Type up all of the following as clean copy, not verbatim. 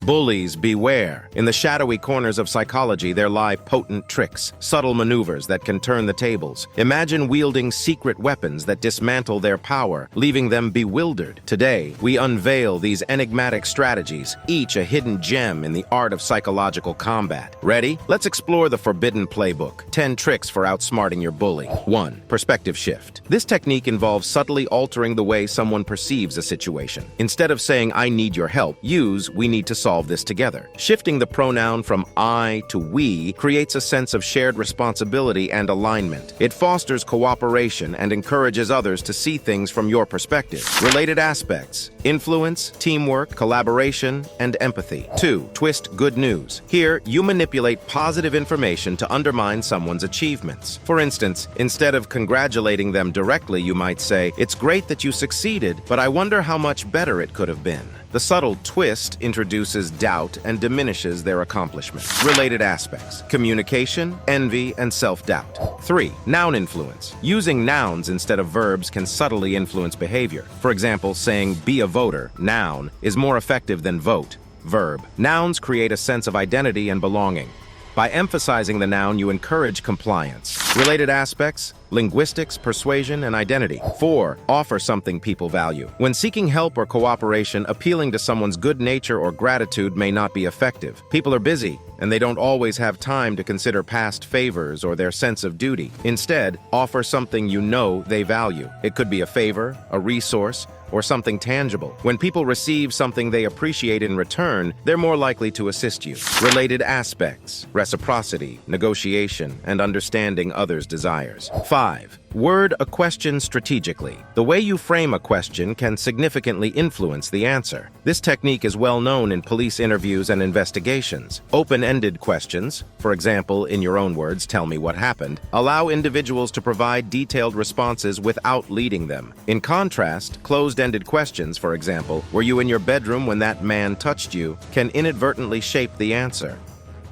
Bullies, beware. In the shadowy corners of psychology, there lie potent tricks, subtle maneuvers that can turn the tables. Imagine wielding secret weapons that dismantle their power, leaving them bewildered. Today, we unveil these enigmatic strategies, each a hidden gem in the art of psychological combat. Ready? Let's explore the forbidden playbook. 10 tricks for outsmarting your bully. 1. Perspective shift. This technique involves subtly altering the way someone perceives a situation. Instead of saying, "I need your help," use, "We need to solve this together." Shifting the pronoun from I to we creates a sense of shared responsibility and alignment. It fosters cooperation and encourages others to see things from your perspective. Related aspects: influence, teamwork, collaboration, and empathy. 2. Twist good news. Here, you manipulate positive information to undermine someone's achievements. For instance, instead of congratulating them directly, you might say, "It's great that you succeeded, but I wonder how much better it could have been." The subtle twist introduces doubt and diminishes their accomplishment. Related aspects: communication, envy, and self-doubt. 3. Noun influence. Using nouns instead of verbs can subtly influence behavior. For example, saying "be a voter," noun, is more effective than vote, verb. Nouns create a sense of identity and belonging. By emphasizing the noun, you encourage compliance. Related aspects: linguistics, persuasion, and identity. 4. Offer something people value. When seeking help or cooperation, appealing to someone's good nature or gratitude may not be effective. People are busy, and they don't always have time to consider past favors or their sense of duty. Instead, offer something you know they value. It could be a favor, a resource, or something tangible. When people receive something they appreciate in return, they're more likely to assist you. Related aspects: reciprocity, negotiation, and understanding others' desires. 5. Word a question strategically. The way you frame a question can significantly influence the answer. This technique is well known in police interviews and investigations. Open-ended questions, for example, in your own words, "Tell me what happened," allow individuals to provide detailed responses without leading them. In contrast, closed-ended questions, for example, "Were you in your bedroom when that man touched you?" can inadvertently shape the answer.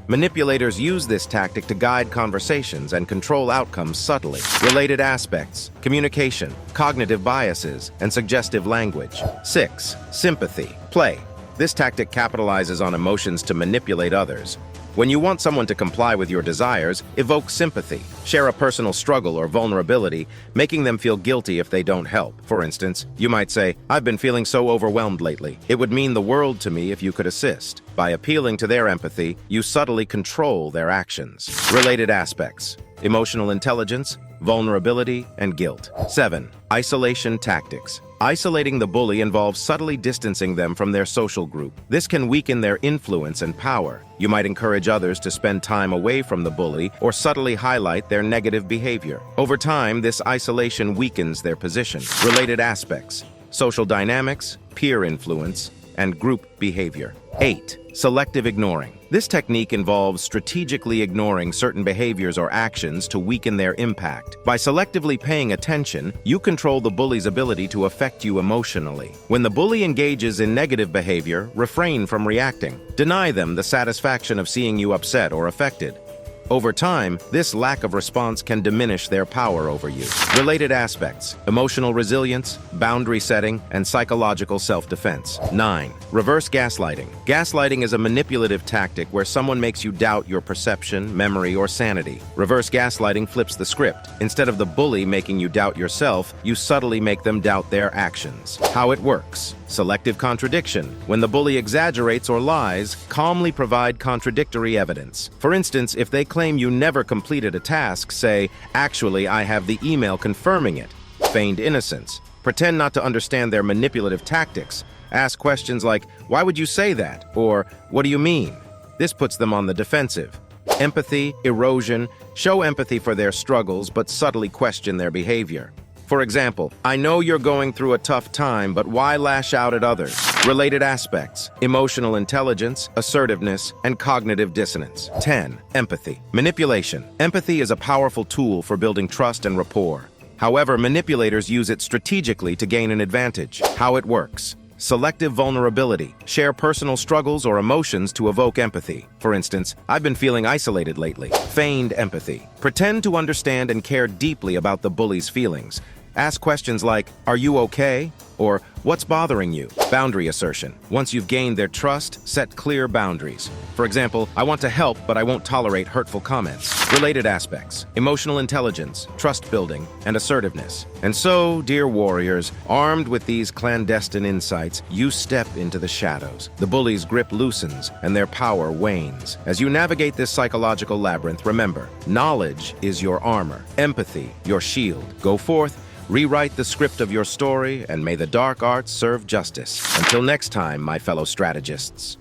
Manipulators use this tactic to guide conversations and control outcomes subtly. Related aspects: communication, cognitive biases, and suggestive language. 6. Sympathy. Play. This tactic capitalizes on emotions to manipulate others. When you want someone to comply with your desires, evoke sympathy. Share a personal struggle or vulnerability, making them feel guilty if they don't help. For instance, you might say, "I've been feeling so overwhelmed lately. It would mean the world to me if you could assist." By appealing to their empathy, you subtly control their actions. Related aspects: emotional intelligence, vulnerability, and guilt. 7. Isolation tactics. Isolating the bully involves subtly distancing them from their social group. This can weaken their influence and power. You might encourage others to spend time away from the bully or subtly highlight their negative behavior. Over time, this isolation weakens their position. Related aspects: social dynamics, peer influence, and group behavior. 8. Selective ignoring. This technique involves strategically ignoring certain behaviors or actions to weaken their impact. By selectively paying attention, you control the bully's ability to affect you emotionally. When the bully engages in negative behavior, refrain from reacting. Deny them the satisfaction of seeing you upset or affected. Over time, this lack of response can diminish their power over you. Related aspects: emotional resilience, boundary setting, and psychological self-defense. 9. Reverse gaslighting. Gaslighting is a manipulative tactic where someone makes you doubt your perception, memory, or sanity. Reverse gaslighting flips the script. Instead of the bully making you doubt yourself, you subtly make them doubt their actions. How it works: selective contradiction. When the bully exaggerates or lies, calmly provide contradictory evidence. For instance, if they claim you never completed a task, say, "Actually, I have the email confirming it." Feigned innocence. Pretend not to understand their manipulative tactics. Ask questions like, "Why would you say that?" or "What do you mean?" This puts them on the defensive. Empathy, erosion. Show empathy for their struggles, but subtly question their behavior. For example, "I know you're going through a tough time, but why lash out at others?" Related aspects: emotional intelligence, assertiveness, and cognitive dissonance. 10. Empathy. Manipulation. Empathy is a powerful tool for building trust and rapport. However, manipulators use it strategically to gain an advantage. How it works: selective vulnerability. Share personal struggles or emotions to evoke empathy. For instance, "I've been feeling isolated lately." Feigned empathy. Pretend to understand and care deeply about the bully's feelings. Ask questions like, "Are you okay?" Or, what's bothering you? Boundary assertion. Once you've gained their trust, set clear boundaries. For example, I want to help, but I won't tolerate hurtful comments. Related aspects: emotional intelligence, trust building, and assertiveness. And so, dear warriors, armed with these clandestine insights, you step into the shadows. The bully's grip loosens, and their power wanes. As you navigate this psychological labyrinth, remember, knowledge is your armor, empathy your shield. Go forth, rewrite the script of your story, and may the dark arts serve justice. Until next time, my fellow strategists.